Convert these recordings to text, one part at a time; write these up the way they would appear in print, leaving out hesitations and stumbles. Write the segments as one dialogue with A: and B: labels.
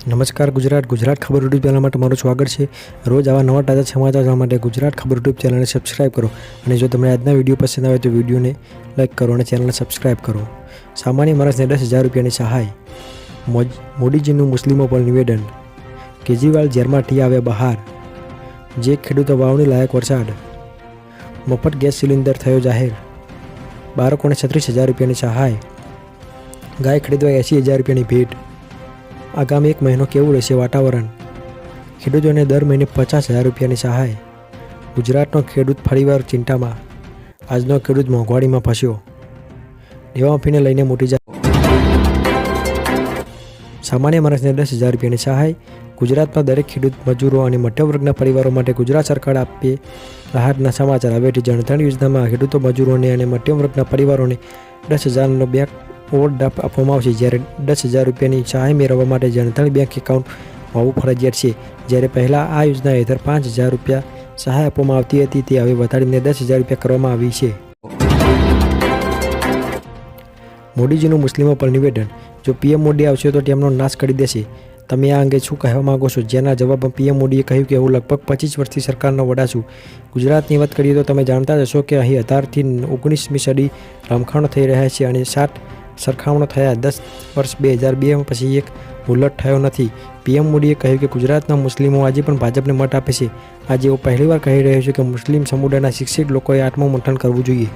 A: નમસ્કાર ગુજરાત ખબર YouTube channel માટે તમારું સ્વાગત છે। રોજ આવા નવા તાજા સમાચાર જોવા માટે ગુજરાત ખબર યુટ્યુબ ચેનલને સબસ્ક્રાઇબ કરો અને જો તમને આજના વિડીયો પસંદ આવે તો વિડીયોને લાઇક કરો અને ચેનલને સબસ્ક્રાઇબ કરો। સામાન્ય માણસને 10,000 રૂપિયાની સહાય, મોદીજીનું મુસ્લિમો પર નિવેદન, કેજરીવાલ જેલમાંથી આવ્યા બહાર, જે ખેડૂતો વાવણી લાયક વરસાદ, મફત ગેસ સિલિન્ડર થયો જાહેર, બાળકોને 36,000 રૂપિયાની સહાય, ગાય ખરીદવા 80,000 રૂપિયાની ભેટ, આગામી 1 મહિનો કેવું રહેશે વાતાવરણ, ખેડૂતોને દર મહિને 50,000 રૂપિયાની સહાય, ગુજરાતનો ખેડૂત ફરીવાર ચિંતામાં, આજનો ખેડૂત મોંઘવારીમાં ફસ્યો, દેવામાફીને લઈને મોટી સામાન્ય માણસને 10,000 રૂપિયાની સહાય, ગુજરાતમાં દરેક ખેડૂત મજૂરો અને મધ્યમ વર્ગના પરિવારો માટે ગુજરાત સરકાર આપે રાહતના સમાચાર। હવેથી જનધન યોજનામાં ખેડૂતો, મજૂરોને અને મધ્યમ વર્ગના પરિવારોને 10,000નો બેંક ઓવરડ્રાફ્ટ આપવામાં આવશે। જ્યારે 10,000 રૂપિયાની સહાય મેળવવા માટે જનધન બેંક એકાઉન્ટ હોવું ફરજિયાત છે। જ્યારે પહેલાં આ યોજના હેઠળ 5,000 રૂપિયા સહાય આપવામાં આવતી હતી, તે હવે વધારીને 10,000 રૂપિયા કરવામાં આવી છે। મોદીજીનું મુસ્લિમો પર નિવેદન, જો પીએમ મોદી આવશે તો તેમનો નાશ કરી દેશે, તમે આ અંગે શું કહેવા માગો છો? જેના જવાબમાં પીએમ મોદીએ કહ્યું કે હું લગભગ 25 વર્ષથી સરકારનો વડા છું। ગુજરાતની વાત કરીએ તો તમે જાણતા જ હશો કે અહીં 18થી 19મી સદી રમખાણો થઈ રહ્યા છે અને 7 સરખામણો થયા। 10 વર્ષ 2002 પછી એક ઉલટ થયો નથી। પીએમ મોદીએ કહ્યું કે ગુજરાતના મુસ્લિમો આજે પણ ભાજપને મત આપે છે। આજે હું પહેલીવાર કહી રહ્યો છું કે મુસ્લિમ સમુદાયના શિક્ષિત લોકોએ આત્મમંથન કરવું જોઈએ।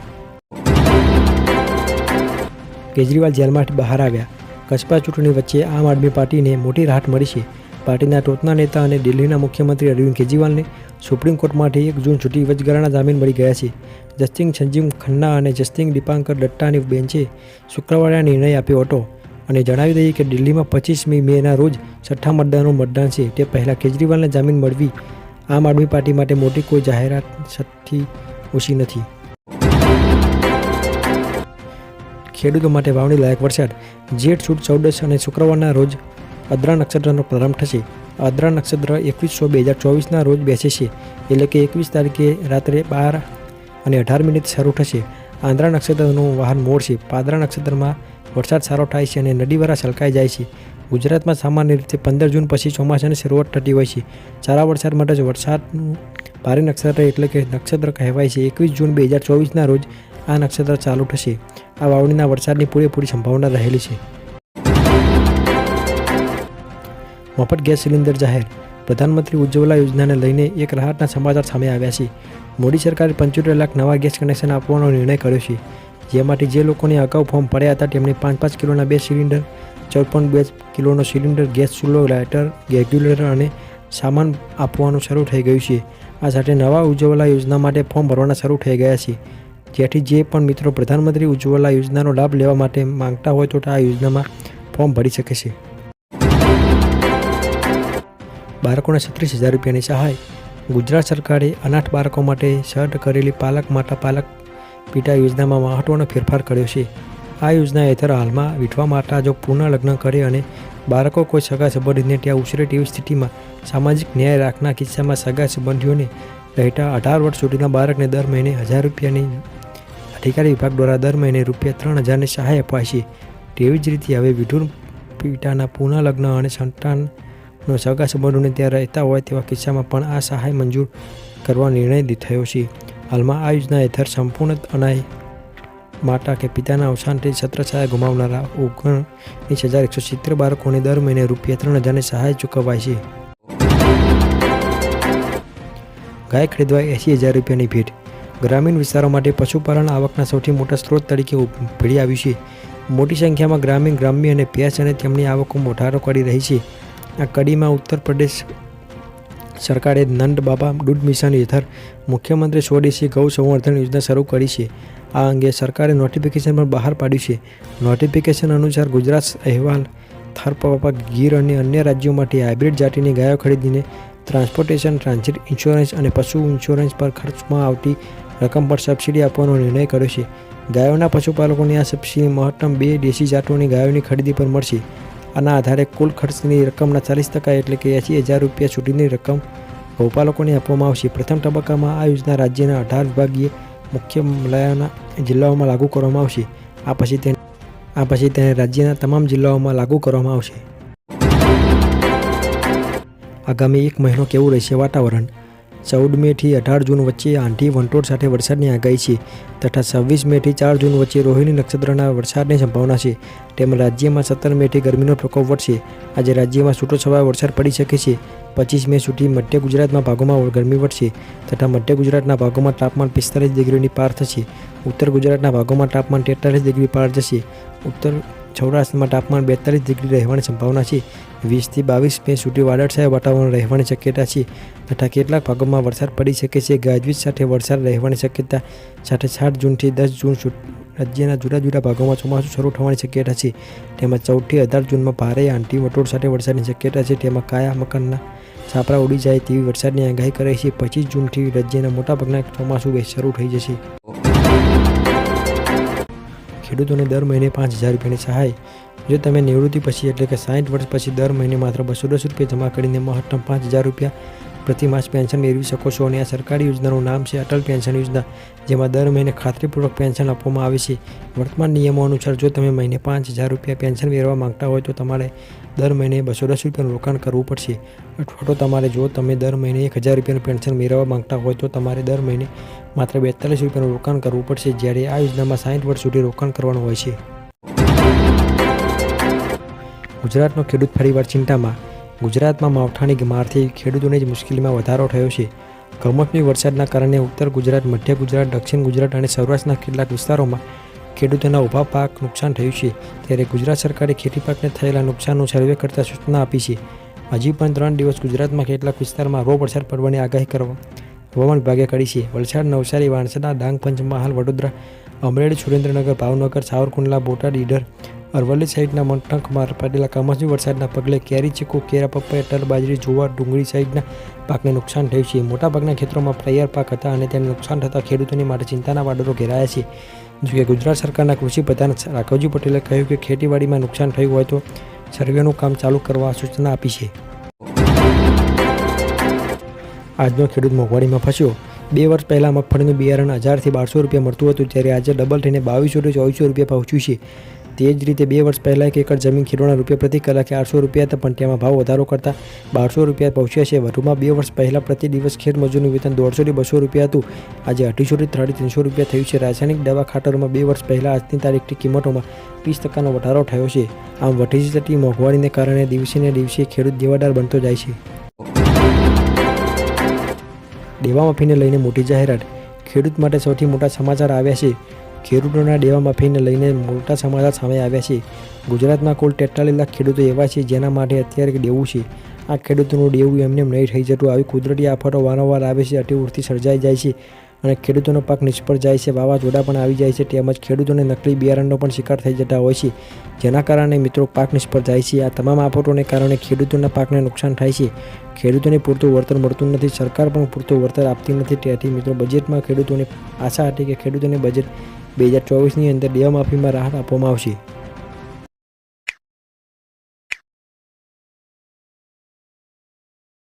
A: કેજરીવાલ જેલમાંથી બહાર આવ્યા, કસ્બા ચૂંટણી વચ્ચે આમ આદમી પાર્ટીને મોટી રાહત મળી છે। પાર્ટીના ટોચના નેતા અને દિલ્હીના મુખ્યમંત્રી અરવિંદ કેજરીવાલને સુપ્રીમ કોર્ટમાંથી 1 જૂન સુધી વચગાળાના જામીન મળી ગયા છે। જસ્ટિસ સંજીવ ખન્ના અને જસ્ટિસ દીપાંકર દત્તાની બેન્ચે શુક્રવારે આ નિર્ણય આપ્યો હતો અને જણાવી દઈએ કે દિલ્હીમાં 25મી મેના રોજ 6થા મતદાનનું મતદાન છે। તે પહેલાં કેજરીવાલને જામીન મળવી આમ આદમી પાર્ટી માટે મોટી કોઈ જાહેરાતથી ઓછી નથી। ખેડૂતો માટે વાવણી લાયક વરસાદ, જેઠ સુદ 14 અને શુક્રવારના રોજ અદ્રા નક્ષત્રનો પ્રારંભ થશે। અદ્રા નક્ષત્ર 21/6/2024ના રોજ બેસે છે, એટલે કે 21 તારીખે રાત્રે 12:18 શરૂ થશે। આંદ્રા નક્ષત્રનું વાહન મોર છે। પાદરા નક્ષત્રમાં વરસાદ સારો થાય છે અને નદીવારા છલકાઈ જાય છે। ગુજરાતમાં સામાન્ય રીતે 15 જૂન પછી ચોમાસાની શરૂઆત થતી હોય છે। સારા વરસાદ માટે જ વરસાદનું ભારે નક્ષત્ર એટલે કે નક્ષત્ર કહેવાય છે। 21 જૂન 2024ના રોજ આ નક્ષત્ર ચાલુ થશે। આ વાવણીના વરસાદની પૂરેપૂરી સંભાવના રહેલી છે। મફત ગેસ સિલિન્ડર જાહેર, પ્રધાનમંત્રી ઉજ્જવલા યોજનાને લઈને એક રાહતના સમાચાર સામે આવ્યા છે। મોદી સરકારે 75 લાખ નવા ગેસ કનેક્શન આપવાનો નિર્ણય કર્યો છે, જેમાંથી જે લોકોને અગાઉ ફોર્મ ભર્યા હતા તેમને 5-5 કિલોના 2 સિલિન્ડર, 14.2 કિલોનો સિલિન્ડર, ગેસ ચૂલો, લાઇટર, રેગ્યુલેટર અને સામાન આપવાનું શરૂ થઈ ગયું છે। આ સાથે નવા ઉજ્જવલા યોજના માટે ફોર્મ ભરવાના શરૂ થઈ ગયા છે, જેથી જે પણ મિત્રો પ્રધાનમંત્રી ઉજ્જવલા યોજનાનો લાભ લેવા માટે માંગતા હોય તો આ યોજનામાં ફોર્મ ભરી શકે છે। બાળકોને 36,000 રૂપિયાની સહાય, ગુજરાત સરકારે અનાથ બાળકો માટે શરૂ કરેલી પાલક માતા પાલક પિતા યોજનામાં મહત્વનો ફેરફાર કર્યો છે। આ યોજના હેઠળ હાલમાં વિધવા માતા જો પુનઃ લગ્ન કરે અને બાળકો કોઈ સગા સંબંધીને ત્યાં ઉછરે તેવી સ્થિતિમાં સામાજિક ન્યાય રાખના કિસ્સામાં સગા સંબંધીઓને રહેતા 18 વર્ષ સુધીના બાળકને દર મહિને 1,000 રૂપિયાની અધિકારી વિભાગ દ્વારા દર મહિને ₹3,000ની સહાય અપાય છે। તેવી જ રીતે હવે વિધુર પિતાના પુનઃ લગ્ન અને સંતાનનો સગા સંબંધોને ત્યાં રહેતા હોય તેવા કિસ્સામાં પણ આ સહાય મંજૂર કરવા નિર્ણય થયો છે। હાલમાં આ યોજના હેઠળ સંપૂર્ણ અનાય માતા કે પિતાના અવસાનથી છત્રછાયા ગુમાવનારા 19,170 બાળકોને દર મહિને ₹3,000ની સહાય ચૂકવાય છે। ગાય ખરીદવા 80,000 રૂપિયાની ભેટ, ગ્રામીણ વિસ્તારો માટે પશુપાલન આવકના સૌથી મોટા સ્ત્રોત તરીકે ઉભરી આવ્યું છે। મોટી સંખ્યામાં ગ્રામ્ય અને ભેંસ અને તેમની આવકોમાં વધારો કરી રહી છે। આ કડીમાં ઉત્તર પ્રદેશ સરકારે નંદ બાબા દૂધ મિશન હેઠળ મુખ્યમંત્રી સ્વદેશી ગૌ સંવર્ધન યોજના શરૂ કરી છે। આ અંગે સરકારે નોટિફિકેશન પણ બહાર પાડ્યું છે। નોટિફિકેશન અનુસાર ગુજરાત અહેવાલ થારપાપા ગીર અને અન્ય રાજ્યોમાંથી હાઇબ્રિડ જાતિની ગાયો ખરીદીને ટ્રાન્સપોર્ટેશન, ટ્રાન્ઝિટ ઇન્સ્યોરન્સ અને પશુ ઇન્સ્યોરન્સ પર ખર્ચમાં આવતી રકમ પર સબસિડી આપવાનો નિર્ણય કર્યો છે। ગાયોના પશુપાલકોને આ સબસિડી મહત્તમ 2 દેશી જાતોની ગાયોની ખરીદી પર મળશે। આના આધારે કુલ ખર્ચની રકમના 40% એટલે કે 80,000 રૂપિયા સુધીની રકમ ગૌપાલકોને આપવામાં આવશે। પ્રથમ તબક્કામાં આ યોજના રાજ્યના 18 વિભાગીય મુખ્ય મલયાના જિલ્લાઓમાં લાગુ કરવામાં આવશે। આ પછી તેને રાજ્યના તમામ જિલ્લાઓમાં લાગુ કરવામાં આવશે। આગામી એક મહિનો કેવું રહેશે વાતાવરણ? 14 મેથી 18 જૂન વચ્ચે આંધી વંટોળ સાથે વરસાદની આગાહી છે તથા 26 મેથી 4 જૂન વચ્ચે રોહિણી નક્ષત્રના વરસાદની સંભાવના છે. તેમજ રાજ્યમાં 17 મેથી ગરમીનો પ્રકોપ વધશે. આજે રાજ્યમાં છૂટોછવાયો વરસાદ પડી શકે છે. 25 મે સુધી મધ્ય ગુજરાતના ભાગોમાં ગરમી વધશે તથા મધ્ય ગુજરાતના ભાગોમાં તાપમાન 45 ડિગ્રીની પાર થશે. ઉત્તર ગુજરાતના ભાગોમાં તાપમાન 43 ડિગ્રી પાર જશે. ઉત્તર સૌરાષ્ટ્રમાં તાપમાન 42 ડિગ્રી રહેવાની સંભાવના છે. 20 થી 22 મે સુધી વાદળછાયું વાતાવરણ રહેવાની શક્યતા છે તથા કેટલાક ભાગોમાં વરસાદ પડી શકે છે. ગાજવીજ સાથે વરસાદ રહેવાની શક્યતા સાથે 7 જૂનથી 10 જૂન રાજ્યના જુદા જુદા ભાગોમાં ચોમાસું શરૂ થવાની શક્યતા છે. તેમજ 14 થી 18 જૂનમાં ભારે આંધી વંટોળ સાથે વરસાદની શક્યતા છે. તેમાં કાયા મકાનના છાપરા ઉડી જાય તેવી વરસાદની આગાહી કરાઈ છે. 25 જૂનથી રાજ્યના મોટાભાગના ચોમાસું શરૂ થઈ જશે. ખેડૂતોને દર મહિને 5,000 રૂપિયાની સહાય. જો તમે નિવૃત્તિ પછી એટલે કે 60 વર્ષ પછી દર મહિને માત્ર 210 રૂપિયા જમા કરીને મહત્તમ 5,000 રૂપિયા પ્રતિ માસ પેન્શન મેળવી શકો છો. અને આ સરકારી યોજનાનું નામ છે અટલ પેન્શન યોજના, જેમાં દર મહિને ખાતરીપૂર્વક પેન્શન આપવામાં આવે છે. વર્તમાન નિયમો અનુસાર જો તમે મહિને 5,000 રૂપિયા પેન્શન મેળવવા માંગતા હોય તો તમારે દર મહિને 210 રૂપિયાનું રોકાણ કરવું પડશે. અથવા તો તમારે જો તમે દર મહિને 1,000 રૂપિયાનું પેન્શન મેળવવા માંગતા હોય તો તમારે દર મહિને માત્ર 42 રૂપિયાનું રોકાણ કરવું પડશે. જ્યારે આ યોજનામાં 60 વર્ષ સુધી રોકાણ કરવાનું હોય છે. ગુજરાતનો ખેડૂત ફરીવાર ચિંતામાં. ગુજરાતમાં માવઠાની મારથી ખેડૂતોની મુશ્કેલીમાં વધારો થયો છે. કમોસમી વરસાદના કારણે ઉત્તર ગુજરાત, મધ્ય ગુજરાત, દક્ષિણ ગુજરાત અને સૌરાષ્ટ્રના કેટલાક વિસ્તારોમાં ખેડૂતોના ઊભા પાક નુકસાન થયું છે. ત્યારે ગુજરાત સરકારે ખેતી પાકને થયેલા નુકસાનનું સર્વે કરતા સૂચના આપી છે. હજી પણ 3 દિવસ ગુજરાતમાં કેટલાક વિસ્તારમાં રો વરસાદ પડવાની આગાહી કરવા હવામાન વિભાગે કરી છે. વલસાડ, નવસારી, વાંસદા, ડાંગ, પંચમહાલ, વડોદરા, અમરેલી, સુરેન્દ્રનગર, ભાવનગર, સાવરકુંડલા, બોટાદ, ઈડર, અરવલ્લી સહિતના મથકમાં પડેલા કમોસમી વરસાદના પગલે કેરી, ચીકુ, કેળા, પપૈયા, તલ, બાજરી, જુવાર, ડુંગળી સહિતના પાકને નુકસાન થયું છે. મોટાભાગના ખેતરોમાં તૈયાર પાક હતા અને તેને નુકસાન થતાં ખેડૂતોની માટે ચિંતાના વાદળો ઘેરાયા છે. જોકે ગુજરાત સરકારના કૃષિ પ્રધાન રાઘવજી પટેલે કહ્યું કે ખેતીવાડીમાં નુકસાન થયું હોય તો સર્વેનું કામ ચાલુ કરવા સૂચના આપી છે. આજનો ખેડૂત મોંઘવારીમાં ફસ્યો. 2 વર્ષ પહેલાં મગફળીનું બિયારણ 1,000 થી 1,200 રૂપિયા મળતું હતું, ત્યારે આજે ડબલ થઈને 2,200 થી 2,400 રૂપિયા પહોંચ્યું છે. તે જ રીતે 2 વર્ષ પહેલાં 1 એકર જમીન ખેડૂતોના રૂપિયા પ્રતિ કલાકે 800 રૂપિયા હતા, પણ તેમાં ભાવ વધારો કરતાં 1,200 રૂપિયા પહોંચ્યા છે. વધુમાં 2 વર્ષ પહેલાં પ્રતિ દિવસ ખેત મજૂરનું વેતન 150 થી 200 રૂપિયા હતું, આજે 250 થી 350 રૂપિયા થયું છે. રાસાયણિક દવા ખાતરોમાં 2 વર્ષ પહેલાં આજની તારીખથી કિંમતોમાં 30% વધારો થયો છે. આમ વધી જતી મોંઘવારીને કારણે દિવસે ને દિવસે ખેડૂત દેવાદાર બનતો જાય છે. દેવા માફીને લઈને મોટી જાહેરાત. ખેડૂત માટે સૌથી મોટા સમાચાર આવ્યા છે. ખેડૂતોના દેવા માફીને લઈને મોટા સમાચાર સામે આવ્યા છે. ગુજરાતમાં કુલ 43 લાખ ખેડૂતો એવા છે જેના માટે અત્યારે દેવું છે. આ ખેડૂતોનું દેવું એમને નહીં થઈ જતું. આવી કુદરતી આફતો વારંવાર આવે છે. અતિવૃષ્ટિ સર્જાઈ જાય છે અને ખેડૂતોનો પાક નિષ્ફળ જાય છે. વાવાઝોડા પણ આવી જાય છે. તેમજ ખેડૂતોને નકલી બિયારણનો પણ શિકાર થઈ જતા હોય છે, જેના કારણે મિત્રો પાક નિષ્ફળ જાય છે. આ તમામ આફતોને કારણે ખેડૂતોના પાકને નુકસાન થાય છે. ખેડૂતોને પૂરતું વળતર મળતું નથી. સરકાર પણ પૂરતું વળતર આપતી નથી. તેથી મિત્રો બજેટમાં ખેડૂતોને આશા હતી કે ખેડૂતોને બજેટ 2024ની અંદર દેવા માફીમાં રાહત આપવામાં આવશે.